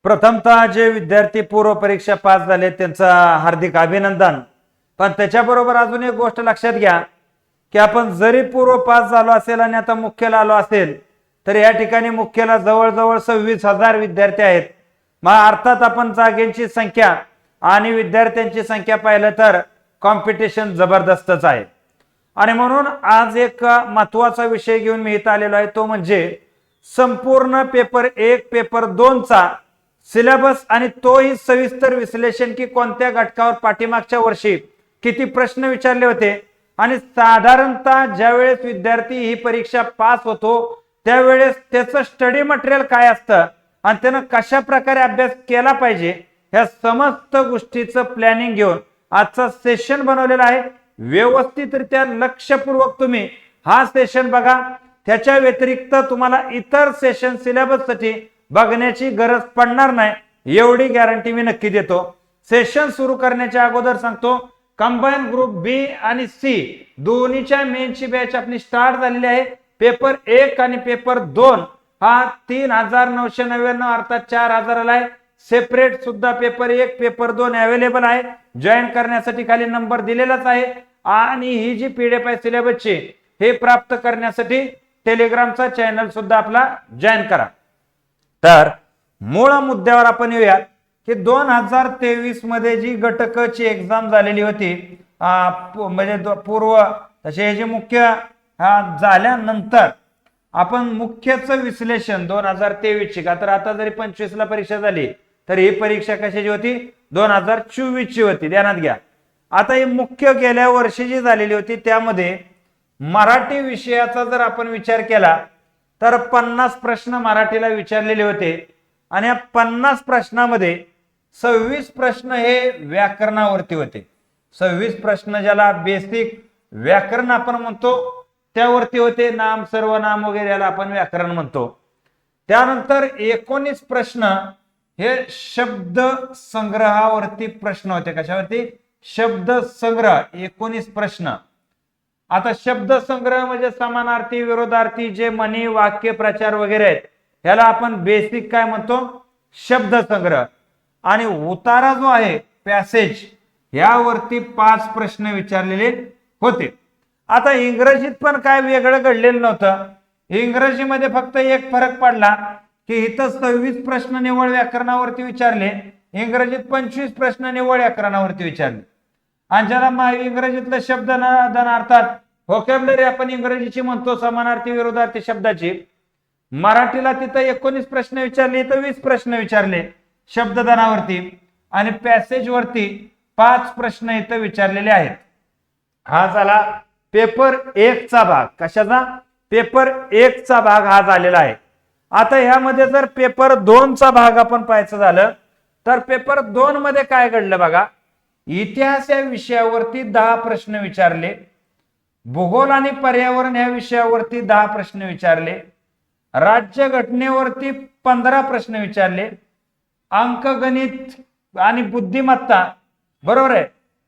प्रथमतः जे विद्यार्थी पूर्व परीक्षा पास झाले त्यांचं हार्दिक अभिनंदन. पण त्याच्याबरोबर अजून एक गोष्ट लक्षात घ्या की आपण जरी पूर्व पास झालो असेल आणि आता मुख्यला आलो असेल तर या ठिकाणी मुख्यला जवळजवळ 26,000 विद्यार्थी आहेत. मग अर्थात आपण जागेची संख्या आणि विद्यार्थ्यांची संख्या पाहिलं तर कॉम्पिटिशन जबरदस्तच आहे. आणि म्हणून आज एक महत्वाचा विषय घेऊन मी इथं आलेलो आहे, तो म्हणजे संपूर्ण पेपर 1 पेपर 2 चा सिलेबस आणि तोही सविस्तर विश्लेषण की कोणत्या घटकावर पाठीमागच्या वर्षी किती प्रश्न विचारले होते आणि साधारणतः ज्यावेळेस विद्यार्थी ही परीक्षा पास होतो त्यावेळेस त्याचं स्टडी मटेरियल काय असतं आणि त्यानं कशा प्रकारे अभ्यास केला पाहिजे ह्या समस्त गोष्टीचं प्लॅनिंग घेऊन आजचा सेशन बनवलेला आहे. व्यवस्थितरित्या लक्षपूर्वक तुम्ही हा सेशन बघा. त्याच्या व्यतिरिक्त तुम्हाला इतर सेशन सिलेबस साठी बघण्याची गरज पडणार नाही एवढी गॅरंटी मी नक्की देतो. सेशन सुरू करण्याच्या अगोदर सांगतो, कंबाईन ग्रुप बी आणि सी दोन्हीच्या मेनची बॅच आपली स्टार्ट झालेली आहे. पेपर 1 आणि पेपर 2 हा 3,999 अर्थात 4,000 आहे. सेपरेट सुद्धा पेपर 1 पेपर 2 अवेलेबल आहे. जॉईन करण्यासाठी खाली नंबर दिलेलाच आहे. आणि ही जी पीडीएफ आहे सिलेबसची हे प्राप्त करण्यासाठी टेलिग्रामचा चॅनल सुद्धा आपला जॉईन करा. तर मूळ मुद्द्यावर आपण येऊयात की 2023 मध्ये जी घटकची एक्झाम झालेली होती म्हणजे पूर्व तसे हे जे मुख्य झाल्यानंतर आपण मुख्यचं विश्लेषण 2023 ची का तर आता जरी 25 ला परीक्षा झाली तर ही परीक्षा कशाची होती 2024 ची होती, ध्यानात घ्या. आता ही मुख्य गेल्या वर्षी जी झालेली होती त्यामध्ये मराठी विषयाचा जर आपण विचार केला तर 50 प्रश्न मराठीला विचारलेले होते आणि या 50 प्रश्नामध्ये 26 प्रश्न हे व्याकरणावरती होते. 26 प्रश्न ज्याला बेसिक व्याकरण आपण म्हणतो त्यावरती होते. नाम सर्वनाम वगैरे याला आपण व्याकरण म्हणतो. त्यानंतर 19 प्रश्न हे शब्द संग्रहावरती प्रश्न होते. कशावरती? शब्द संग्रह 19 प्रश्न. आता शब्द संग्रह म्हणजे समानार्थी विरोधार्थी जे म्हणी वाक्य प्रचार वगैरे आहेत ह्याला आपण बेसिक काय म्हणतो शब्द संग्रह. आणि उतारा जो आहे पॅसेज यावरती 5 प्रश्न विचारलेले होते. आता इंग्रजीत पण काय वेगळं घडलेलं नव्हतं. इंग्रजीमध्ये फक्त एक फरक पडला की इथं 26 प्रश्न निवळ व्याकरणावरती विचारले, इंग्रजीत 25 प्रश्न निवळ व्याकरणावरती विचारले. आणि ज्याला इंग्रजीतलं शब्द अर्थात व्होकॅब्युलरी आपण इंग्रजीची म्हणतो समानार्थी विरोधार्थी शब्दाची, मराठीला तिथं 19 प्रश्न विचारले, इथं 20 प्रश्न विचारले शब्ददानावरती आणि पॅसेज वरती 5 प्रश्न इथं विचारलेले आहेत. हा झाला पेपर 1 चा भाग. कशाचा? पेपर 1 चा भाग हा झालेला आहे. आता ह्यामध्ये जर पेपर 2 चा भाग आपण पाहायचं झालं तर पेपर 2 मध्ये काय घडलं बघा. इतिहास या विषयावरती 10 प्रश्न विचारले, भूगोल आणि पर्यावरण या विषयावरती 10 प्रश्न विचारले, राज्य घटनेवरती 15 प्रश्न विचारले, अंकगणित आणि बुद्धिमत्ता बरोबर आहे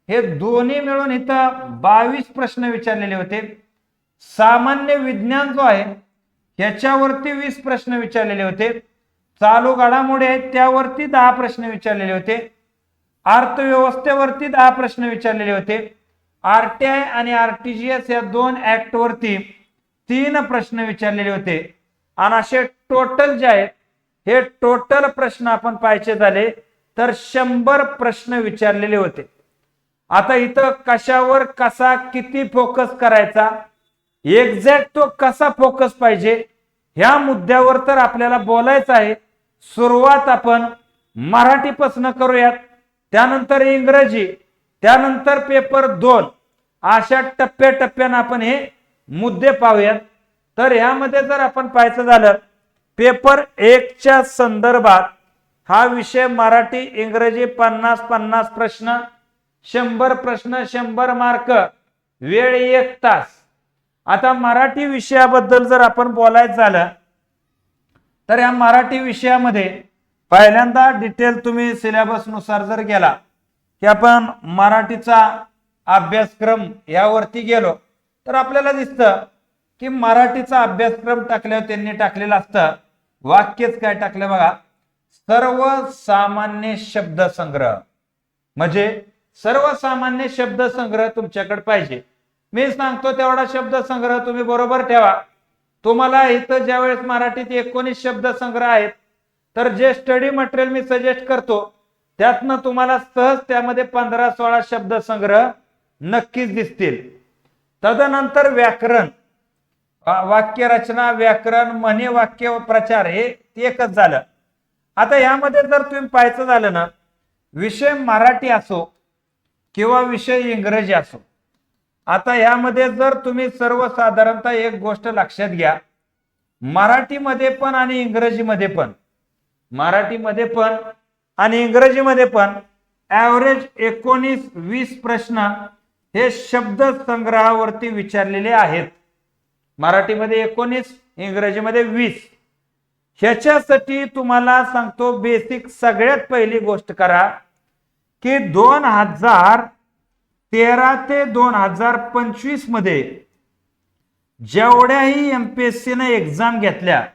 हे दोन्ही मिळून इथं 22 प्रश्न विचारलेले होते. सामान्य विज्ञान जो आहे याच्यावरती 20 प्रश्न विचारलेले होते. चालू घडामोडी आहेत त्यावरती 10 प्रश्न विचारलेले होते. अर्थव्यवस्थेवरती 10 प्रश्न विचारलेले होते. आरटीआय आणि आरटीजीएस या 2 ऍक्ट वरती 3 प्रश्न विचारलेले होते. आणि असे टोटल जे आहेत हे टोटल प्रश्न आपण पाहायचे झाले तर 100 प्रश्न विचारलेले होते. आता इथं कशावर कसा किती फोकस करायचा, एक्झॅक्ट तो कसा फोकस पाहिजे ह्या मुद्द्यावर तर आपल्याला बोलायचं आहे. सुरुवात आपण मराठीपासून करूयात, त्यानंतर इंग्रजी, त्यानंतर पेपर 2 अशा टप्प्याटप्प्यानं आपण हे मुद्दे पाहूयात. तर यामध्ये जर आपण पाहायचं झालं पेपर 1 च्या संदर्भात हा विषय मराठी इंग्रजी 50-50 प्रश्न, 100 प्रश्न, 100 मार्क, वेळ 1 तास. आता मराठी विषयाबद्दल जर आपण बोलायचं झालं तर या मराठी विषयामध्ये पहिल्यांदा डिटेल तुम्ही सिलेबस नुसार जर गेला की आपण मराठीचा अभ्यासक्रम यावरती गेलो तर आपल्याला दिसतं की मराठीचा अभ्यासक्रम टाकल्यावर त्यांनी टाकलेला असतं वाक्यच काय टाकलं बघा. सर्वसामान्य शब्दसंग्रह, म्हणजे सर्वसामान्य शब्दसंग्रह तुमच्याकडे पाहिजे. मी सांगतो तेवढा शब्दसंग्रह तुम्ही बरोबर ठेवा. तुम्हाला इथं ज्यावेळेस मराठीत 19 शब्दसंग्रह आहेत, तर जे स्टडी मटेरियल मी सजेस्ट करतो त्यातनं तुम्हाला सहज त्यामध्ये 15-16 शब्दसंग्रह नक्कीच दिसतील. तदनंतर व्याकरण, वाक्यरचना, व्याकरण, म्हणी, वाक्य प्रचार हे एकच झालं. आता यामध्ये जर तुम्ही पाहायचं झालं ना, विषय मराठी असो किंवा विषय इंग्रजी असो, आता यामध्ये जर तुम्ही सर्वसाधारणतः एक गोष्ट लक्षात घ्या, मराठीमध्ये पण आणि इंग्रजीमध्ये पण, मराठीमध्ये पण आणि इंग्रजीमध्ये पण ऍव्हरेज 19-20 प्रश्न हे शब्द संग्रहावरती विचारलेले आहेत. मराठीमध्ये 19, इंग्रजीमध्ये 20. ह्याच्यासाठी तुम्हाला सांगतो बेसिक सगळ्यात पहिली गोष्ट करा की 2013 ते 2025 मध्ये जेवढ्याही एमपीएससी ने एक्झाम घेतल्या,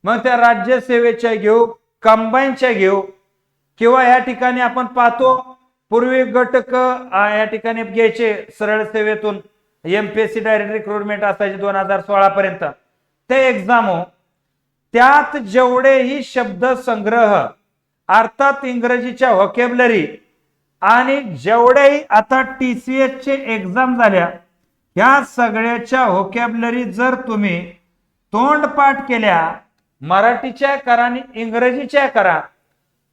मग त्या राज्यसेवेच्या घेऊ, कंबाईनच्या घेऊ, किंवा या ठिकाणी आपण पाहतो पूर्वी गटक या ठिकाणी घ्यायचे सरळ सेवेतून, एमपीएससी डायरेक्ट रिक्रुटमेंट असायची 2016 पर्यंत, ते एक्झाम हो, त्यात जेवढेही शब्द संग्रह अर्थात इंग्रजीच्या व्होकॅब्युलरी आणि जेवढेही आता टीसीएस चे एक्झाम झाल्या, ह्या सगळ्याच्या व्होकॅब्युलरी जर तुम्ही तोंडपाठ केल्या, मराठीच्या करा आणि इंग्रजीच्या करा,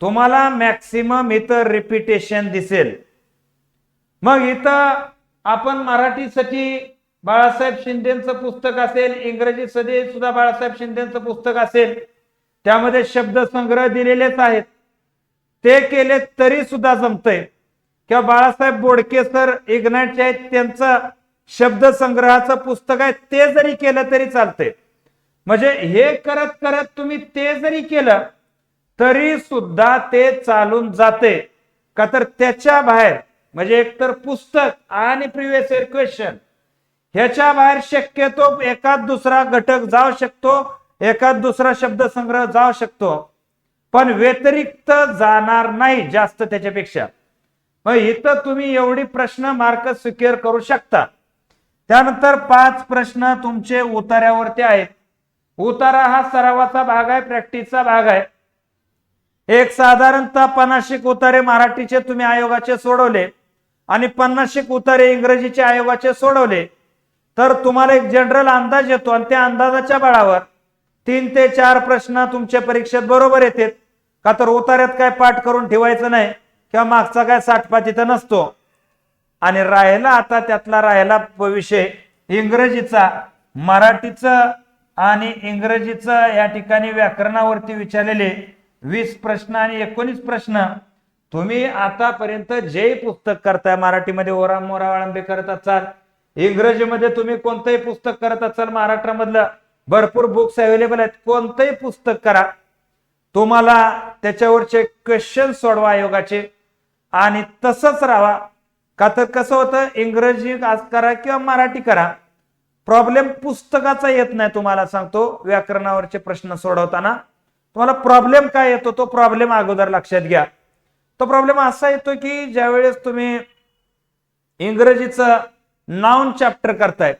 तुम्हाला मॅक्सिमम इथं रिपिटेशन दिसेल. मग इथं आपण मराठीसाठी बाळासाहेब शिंदेचं पुस्तक असेल, इंग्रजीसाठी सुद्धा बाळासाहेब शिंदेचं पुस्तक असेल, त्यामध्ये शब्दसंग्रह दिलेलेच आहेत, ते केले तरी सुद्धा जमतंय. किंवा बाळासाहेब बोडके सर इग्नाइटचे आहेत, त्यांचं शब्दसंग्रहाचं पुस्तक आहे, ते जरी केलं तरी चालतंय. म्हणजे हे करत करत तुम्ही ते जरी केलं तरी सुद्धा ते चालून जाते का, तर त्याच्या बाहेर म्हणजे एकतर पुस्तक आणि प्रिव्हियस इयर क्वेश्चन ह्याच्या बाहेर शक्यतो एखाद दुसरा घटक जाऊ शकतो, एखाद दुसरा शब्दसंग्रह जाऊ शकतो, पण व्यतिरिक्त जाणार नाही जास्त त्याच्यापेक्षा. मग इथं तुम्ही एवढी प्रश्न मार्क सिक्युअर करू शकता. त्यानंतर 5 प्रश्न तुमचे उतार्यावरती आहेत. उतारा हा सरावाचा भाग आहे, प्रॅक्टिसचा भाग आहे. एक साधारणतः 50 उतारे मराठीचे तुम्ही आयोगाचे सोडवले आणि 50 उतारे इंग्रजीचे आयोगाचे सोडवले, तर तुम्हाला एक जनरल अंदाज येतो आणि त्या अंदाजाच्या बळावर 3 ते 4 प्रश्न तुमच्या परीक्षेत बरोबर येतात. का तर उतार्यात काय पाठ करून ठेवायचं नाही किंवा मागचा काय साठपाठ इथं नसतो. आणि राहिला आता त्यातला राहिला विषय इंग्रजीचा, मराठीचं आणि इंग्रजीचं या ठिकाणी व्याकरणावरती विचारलेले 20 प्रश्न आणि 19 प्रश्न. तुम्ही आतापर्यंत जे पुस्तक करताय, मराठीमध्ये ओराम मोरा वाळंबे करत असाल, इंग्रजीमध्ये तुम्ही कोणतंही पुस्तक करत असाल, महाराष्ट्रामधलं भरपूर बुक्स अवेलेबल आहेत, कोणतंही पुस्तक करा, तुम्हाला त्याच्यावरचे क्वेश्चन सोडवा आयोगाचे आणि तसंच राहा. का तर कसं होतं, इंग्रजी करा किंवा मराठी करा, प्रॉब्लेम पुस्तकाचा येत नाही. तुम्हाला सांगतो व्याकरणावरचे प्रश्न सोडवताना तुम्हाला प्रॉब्लेम काय येतो, तो प्रॉब्लेम अगोदर लक्षात घ्या. तो प्रॉब्लेम असा येतो की ज्यावेळेस तुम्ही इंग्रजीचं नाउन चॅप्टर करताय,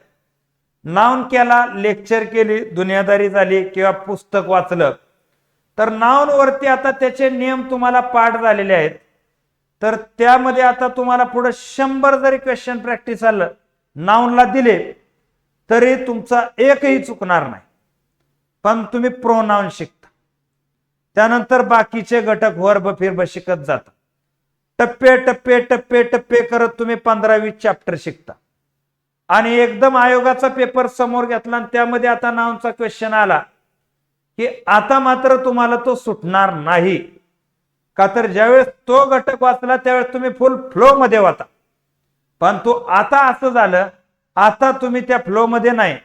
नाउन केला, लेक्चर केली, दुनियादारी झाली किंवा पुस्तक वाचलं, तर नाउन वरती आता त्याचे नियम तुम्हाला पाठ झालेले आहेत. तर त्यामध्ये आता तुम्हाला पुढे 100 जरी क्वेश्चन प्रॅक्टिस आलं नाउनला दिले तरी तुमचा एकही चुकणार नाही. पण तुम्ही प्रोनाउन शिकता, त्यानंतर बाकीचे घटक वर्ब फिरब शिकत जाता, टप्पे टप्पे टप्पे टप्पे करत तुम्ही 15-20 चॅप्टर शिकता. आणि एकदम आयोगाचा पेपर समोर घेतला आणि त्यामध्ये आता नाउनचा क्वेश्चन आला की आता मात्र तुम्हाला तो सुटणार नाही. का तर ज्यावेळेस तो घटक वाचला त्यावेळेस तुम्ही फुल फ्लो मध्ये होता, पण तो आता असं झालं, आता तुम्ही त्या फ्लो मध्ये नाही.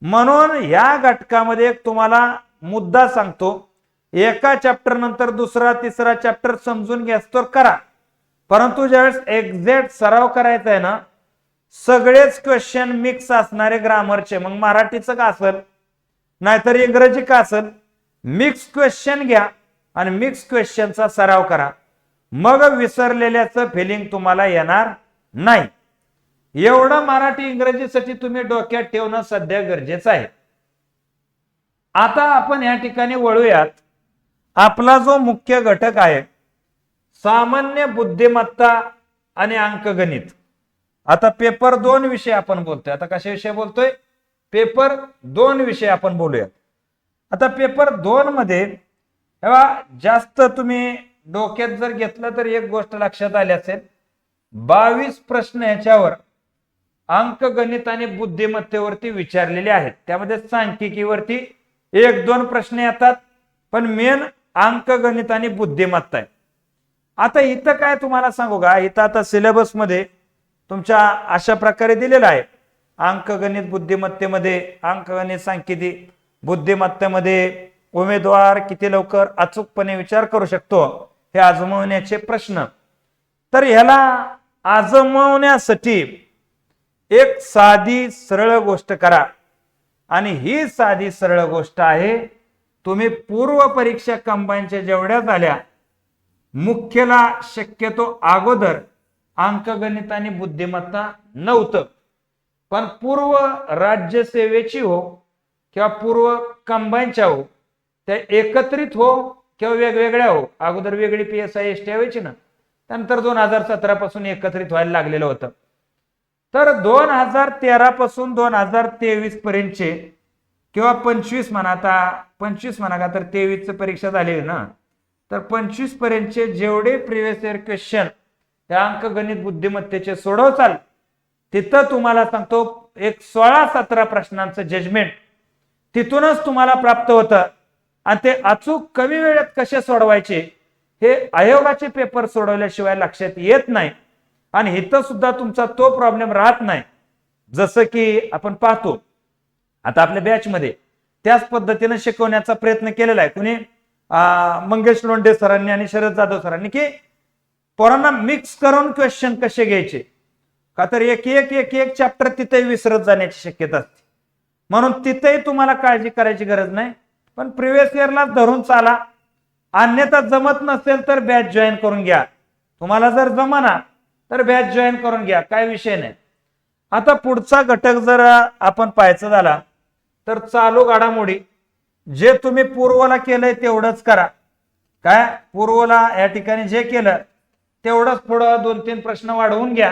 म्हणून या घटकामध्ये एक तुम्हाला मुद्दा सांगतो, एका चॅप्टर नंतर दुसरा तिसरा चॅप्टर समजून घ्यास तर करा, परंतु ज्यावेळेस एक्झॅक्ट सराव करायचा आहे ना, सगळेच क्वेश्चन मिक्स असणारे ग्रामरचे, मग मराठीचं का असेल नाहीतर इंग्रजी का असेल, मिक्स क्वेश्चन घ्या आणि मिक्स क्वेश्चनचा सराव करा, मग विसरलेल्याचं फिलिंग तुम्हाला येणार नाही. एवढं मराठी इंग्रजीसाठी तुम्ही डोक्यात ठेवणं सध्या गरजेचं आहे. आता आपण या ठिकाणी वळूयात. आपला जो मुख्य घटक आहे सामान्य बुद्धिमत्ता आणि अंकगणित. आता पेपर 2 विषय आपण बोलतोय. आता कशाविषयी बोलतोय? पेपर 2 विषय आपण बोलूया. आता पेपर 2 मध्ये जास्त तुम्ही डोक्यात जर घेतलं तर एक गोष्ट लक्षात आली असेल, 22 प्रश्न याच्यावर अंकगणित आणि बुद्धिमत्तेवरती विचारलेले आहेत. त्यामध्ये सांख्यिकीवरती 1-2 प्रश्न येतात, पण मेन अंकगणित आणि बुद्धिमत्ता आहे. आता इथं काय तुम्हाला सांगू का, इथं आता सिलेबस मध्ये तुमच्या अशा प्रकारे दिलेला आहे. अंकगणित बुद्धिमत्तेमध्ये, अंकगणित सांख्यिकी बुद्धिमत्तेमध्ये उमेदवार किती लवकर अचूकपणे विचार करू शकतो हे आजमावण्याचे प्रश्न. तर ह्याला आजमावण्यासाठी एक साधी सरळ गोष्ट करा, आणि ही साधी सरळ गोष्ट आहे, तुम्ही पूर्व परीक्षा कंबाईनच्या जेवढ्या झाल्या मुख्यला शक्यतो अगोदर अंकगणित आणि बुद्धिमत्ता नव्हतं, पण पूर्व राज्यसेवेची हो किंवा पूर्व कंबाईनच्या हो, त्या एकत्रित हो किंवा वेगवेगळ्या हो, अगोदर वेगळी PSI ST व्हायची ना, त्यानंतर 2017 पासून एकत्रित व्हायला लागलेलं होतं. तर 2013 पासून 2023 पर्यंतचे किंवा 25 म्हणा, आता 25 म्हणा का, तर 23 परीक्षा झालेली ना, तर 25 पर्यंतचे जेवढे प्रिव्हियस इयर क्वेश्चन त्या अंकगणित बुद्धिमत्तेचे सोडवचाल, तिथं तुम्हाला सांगतो एक 16-17 प्रश्नांचं जजमेंट तिथूनच तुम्हाला प्राप्त होतं. आणि ते अचूक कमी वेळेत कसे सोडवायचे हे आयोगाचे पेपर सोडवल्याशिवाय लक्षात येत नाही. आणि इथं सुद्धा तुमचा तो प्रॉब्लेम राहत नाही. जसं की आपण पाहतो आता आपल्या बॅच मध्ये त्याच पद्धतीने शिकवण्याचा प्रयत्न केलेला आहे. कुणी मंगेश लोंढे सरांनी आणि शरद जाधव सरांनी, की पोरांना मिक्स करून क्वेश्चन कसे घ्यायचे, का तर एक एक चॅप्टर तिथे विसरत जाण्याची शक्यता असते. म्हणून तिथेही तुम्हाला काळजी करायची गरज नाही, पण प्रिव्हियस इयरला धरून चाला. अन्यथा जमत नसेल तर बॅच जॉईन करून घ्या. तुम्हाला जर जमना तर बॅच जॉईन करून घ्या, काय विषय नाही. आता पुढचा घटक जर आपण पाहायचं झाला तर चालू घडामोडी, जे तुम्ही पूर्वला केलंय तेवढंच करा. काय पूर्वला या ठिकाणी जे केलं तेवढंच पुढं 2-3 प्रश्न वाढवून घ्या.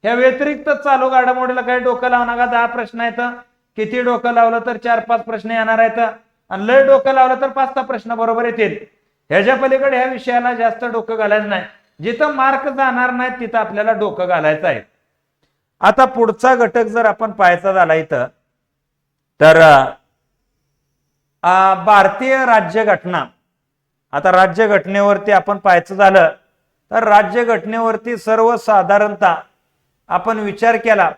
या व्यतिरिक्त चालू घडामोडीला काही डोकं लावू नका. 10 प्रश्न आहेत, किती डोकं लावलं तर 4-5 प्रश्न येणार आहेत, आणि लय डोकं लावलं तर 5-6 प्रश्न बरोबर येतील. ह्याच्या पलीकडे ह्या विषयाला जास्त डोकं घालायचं नाही. जिथं मार्क जाणार नाही तिथं आपल्याला डोकं घालायचं आहे. आता पुढचा घटक जर आपण पाहायचा झाला इथं, तर भारतीय राज्यघटना. आता राज्यघटनेवरती आपण पाहायचं झालं तर राज्यघटनेवरती सर्वसाधारणतः आपण विचार केला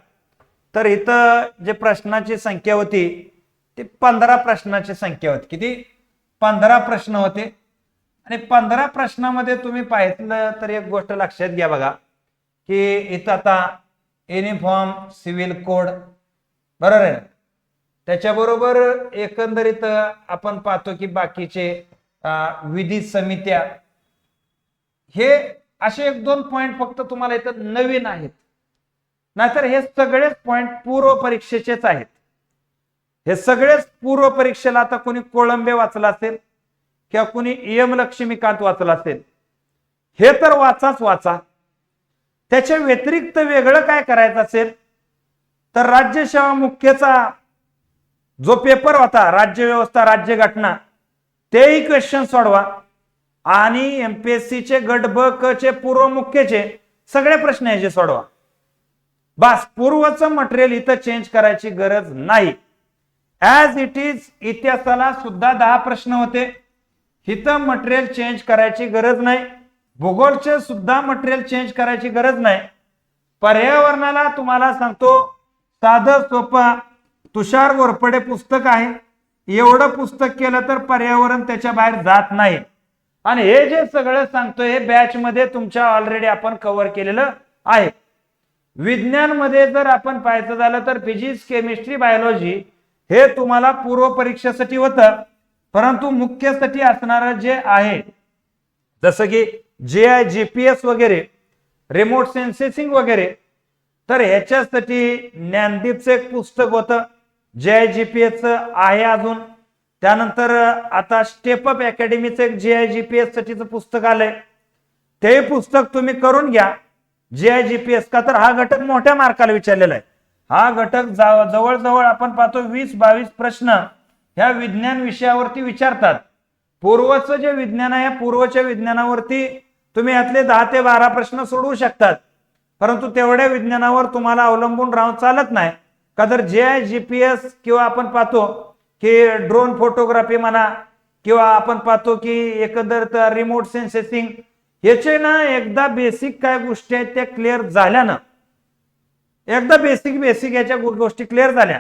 तर इथं जे प्रश्नाची संख्या होती ती 15 प्रश्नाची संख्या होती. किती? 15 प्रश्न होते. आणि 15 प्रश्नामध्ये तुम्ही पाहिलं तर एक गोष्ट लक्षात घ्या बघा, की इथं आता युनिफॉर्म सिव्हिल कोड बरोबर आहे, त्याच्याबरोबर एकंदरीत आपण पाहतो की बाकीचे विधी समित्या, हे असे 1-2 पॉइंट फक्त तुम्हाला इथं नवीन आहेत. नाहीतर हे सगळेच पॉइंट पूर्व परीक्षेचेच आहेत. हे सगळेच पूर्व परीक्षेला, आता कोणी कोळंबे वाचला असेल किंवा कोणी एम लक्ष्मीकांत वाचला असेल, हे तर वाचा. त्याच्या व्यतिरिक्त वेगळं काय करायचं असेल तर राज्यसेवा मुख्यचा जो पेपर होता, राज्य व्यवस्था राज्यघटना, तेही क्वेश्चन सोडवा. आणि MPSC चे गट ब क चे पूर्व मुख्यचे सगळे प्रश्न याचे सोडवा. बस, पूर्वचं मटेरियल इथं चेंज करायची गरज नाही. ऍज इट इज इतिहासाला सुद्धा 10 प्रश्न होते, इथं मटेरियल चेंज करायची गरज नाही. भूगोलचे सुद्धा मटेरियल चेंज करायची गरज नाही. पर्यावरणाला तुम्हाला सांगतो साधं सोपं तुषार घोरपडे पुस्तक आहे, एवढं पुस्तक केलं तर पर्यावरण त्याच्या बाहेर जात नाही. आणि हे जे सगळं सांगतोय हे बॅच मध्ये तुमच्या ऑलरेडी आपण कव्हर केलेलं आहे. विज्ञान मध्ये जर आपण पाहायचं झालं तर फिजिक्स, केमिस्ट्री, बायोलॉजी हे तुम्हाला पूर्व परीक्षेसाठी होतं, परंतु मुख्यसाठी असणारं जे आहे जसं की GI GPS वगैरे, रिमोट सेन्सिंग वगैरे, तर ह्याच्यासाठी ज्ञानदीपचं एक पुस्तक होतं, GI GPS आहे अजून. त्यानंतर आता स्टेप अप अकॅडमीचं एक GI GPS साठीचं पुस्तक आलंय, ते पुस्तक तुम्ही करून घ्या. GI GPS का तर हा घटक मोठ्या मार्काला विचारलेला आहे. हा घटक जवळजवळ आपण पाहतो 20-22 प्रश्न ह्या विज्ञान विषयावरती विचारतात. पूर्वचं जे विज्ञान आहे, पूर्वच्या विज्ञानावरती तुम्ही यातले 10 ते 12 प्रश्न सोडवू शकतात, परंतु तेवढ्या विज्ञानावर तुम्हाला अवलंबून राहून चालत नाही. का तर GI GPS किंवा आपण पाहतो की ड्रोन फोटोग्राफी म्हणा, किंवा आपण पाहतो की एकंदर रिमोट सेन्सिंग, याचे ना एकदा बेसिक काय गोष्टी आहेत त्या क्लिअर झाल्यानं, एकदा बेसिक याच्या गोष्टी क्लिअर झाल्या.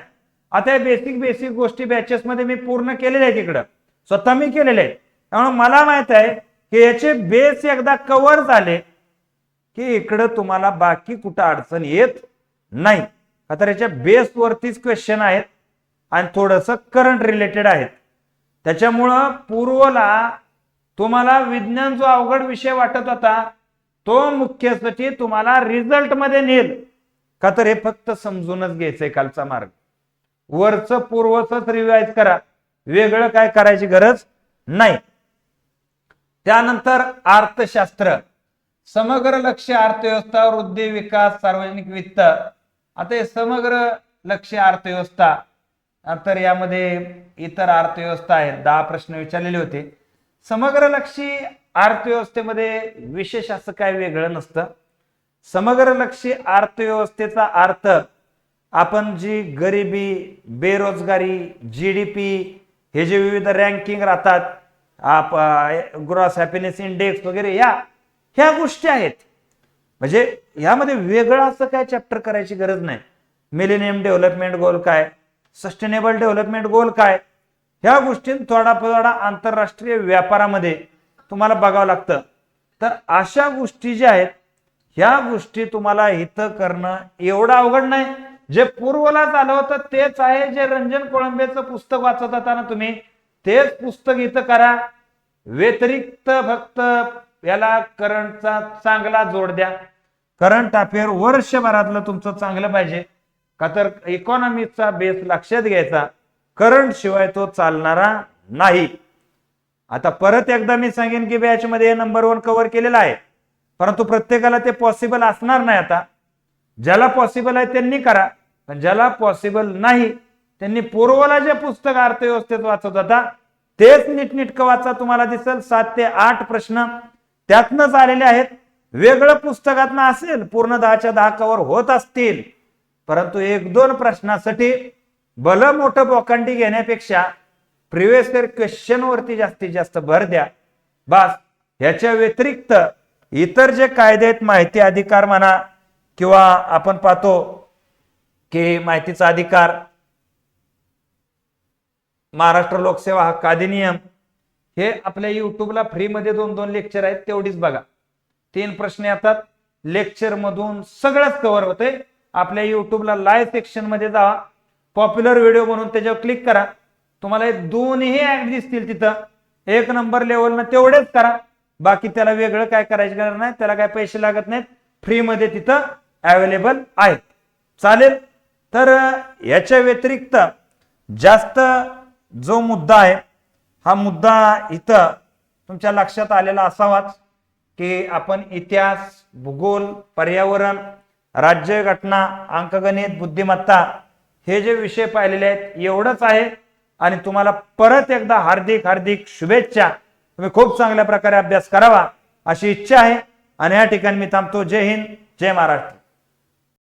आता या बेसिक गोष्टी बॅचेस मध्ये मी पूर्ण केलेल्या आहेत, इकडं स्वतः मी केलेले आहेत. त्यामुळे मला माहित आहे की याचे बेस एकदा कव्हर झाले की इकडं तुम्हाला बाकी कुठं अडचण येत नाही. आता याच्या बेसवरतीच क्वेश्चन आहेत आणि थोडंसं करंट रिलेटेड आहेत. त्याच्यामुळं पूर्वला तुम्हाला विज्ञान जो अवघड विषय वाटत होता तो मुख्यसाठी तुम्हाला रिझल्ट मध्ये नेल. का तर हे फक्त समजूनच घ्यायचंय कालचा मार्ग, वरचं पूर्वच रिवाइज करा, वेगळं काय करायची गरज नाही. त्यानंतर अर्थशास्त्र, समग्र लक्ष्य अर्थव्यवस्था, वृद्धी, विकास, सार्वजनिक वित्त. आता हे समग्र लक्ष्य अर्थव्यवस्था, तर यामध्ये इतर अर्थव्यवस्था आहेत, 10 प्रश्न विचारलेले होते. समग्र लक्ष्य अर्थव्यवस्थेमध्ये विशेष असं काय वेगळं नसतं. समग्र लक्ष्य अर्थव्यवस्थेचा अर्थ आपण जी गरिबी, बेरोजगारी, GDP, हे जे विविध रँकिंग राहतात, ग्रॉस हॅपीनेस इंडेक्स वगैरे, ह्या गोष्टी आहेत. म्हणजे यामध्ये वेगळं असं काय चॅप्टर करायची गरज नाही. मिलेनियम डेव्हलपमेंट गोल काय, सस्टेनेबल डेव्हलपमेंट गोल काय, ह्या गोष्टी थोडा आंतरराष्ट्रीय व्यापारामध्ये तुम्हाला बघावं लागतं. तर अशा गोष्टी ज्या आहेत ह्या गोष्टी तुम्हाला इथं करणं एवढं अवघड नाही. जे पूर्वला झालं होतं तेच आहे, जे रंजन कोळंबेचं पुस्तक वाचत होता तुम्ही तेच पुस्तक इथं करा. व्यतिरिक्त फक्त याला करंटचा चांगला जोड द्या. करंट अफेअर वर्षभरातलं तुमचं चांगलं पाहिजे. का तर इकॉनॉमीचा बेस लक्षात घ्यायचा, करंट शिवाय तो चालणारा नाही. आता परत एकदा मी सांगेन की बॅच मध्ये नंबर 1 कव्हर केलेला आहे, परंतु प्रत्येकाला ते पॉसिबल असणार नाही. आता ज्याला पॉसिबल आहे त्यांनी करा, पण ज्याला पॉसिबल नाही त्यांनी पूर्वला जे पुस्तक अर्थव्यवस्थेत वाचत होता तेच नीटनेटकं वाचा. तुम्हाला दिसेल 7 ते 8 प्रश्न त्यातनंच आलेले आहेत. वेगळं पुस्तकातनं असेल पूर्ण 10च्या 10 कव्हर होत असतील, परंतु 1-2 प्रश्नासाठी भलं मोठं बोकांडी घेण्यापेक्षा प्रिव्हियस इयर क्वेश्चन वरती जास्तीत जास्त भर द्या. बस. ह्याच्या व्यतिरिक्त इतर जे कायदे आहेत, माहिती अधिकार म्हणा, किंवा आपण पाहतो की माहितीचा अधिकार, महाराष्ट्र लोकसेवा हक्क अधिनियम, हे आपल्या युट्यूबला फ्री मध्ये 2-2 लेक्चर आहेत, तेवढीच बघा. 3 प्रश्न येतात लेक्चर मधून, सगळंच कव्हर होते. आपल्या युट्यूबला लाईव्ह सेक्शन मध्ये जावा, पॉप्युलर व्हिडिओ म्हणून त्याच्यावर क्लिक करा, तुम्हाला हे दोन्ही ऍड दिसतील. तिथं 1 नंबर लेवलनं तेवढेच करा, बाकी त्याला वेगळं काय करायची गरज नाही, त्याला काय पैसे लागत नाहीत, फ्री मध्ये तिथं अवेलेबल आहेत. चालेल. तर याच्या व्यतिरिक्त जास्त जो मुद्दा आहे हा मुद्दा इथं तुमच्या लक्षात आलेला असावाच की आपण इतिहास, भूगोल, पर्यावरण, राज्यघटना, अंकगणित, बुद्धिमत्ता हे जे विषय पाहिलेले आहेत एवढंच आहे. आणि तुम्हाला परत एकदा हार्दिक शुभेच्छा. तुम्ही खूप चांगल्या प्रकारे अभ्यास करावा अशी इच्छा आहे. आणि या ठिकाणी मी थांबतो. जय हिंद, जय महाराष्ट्र.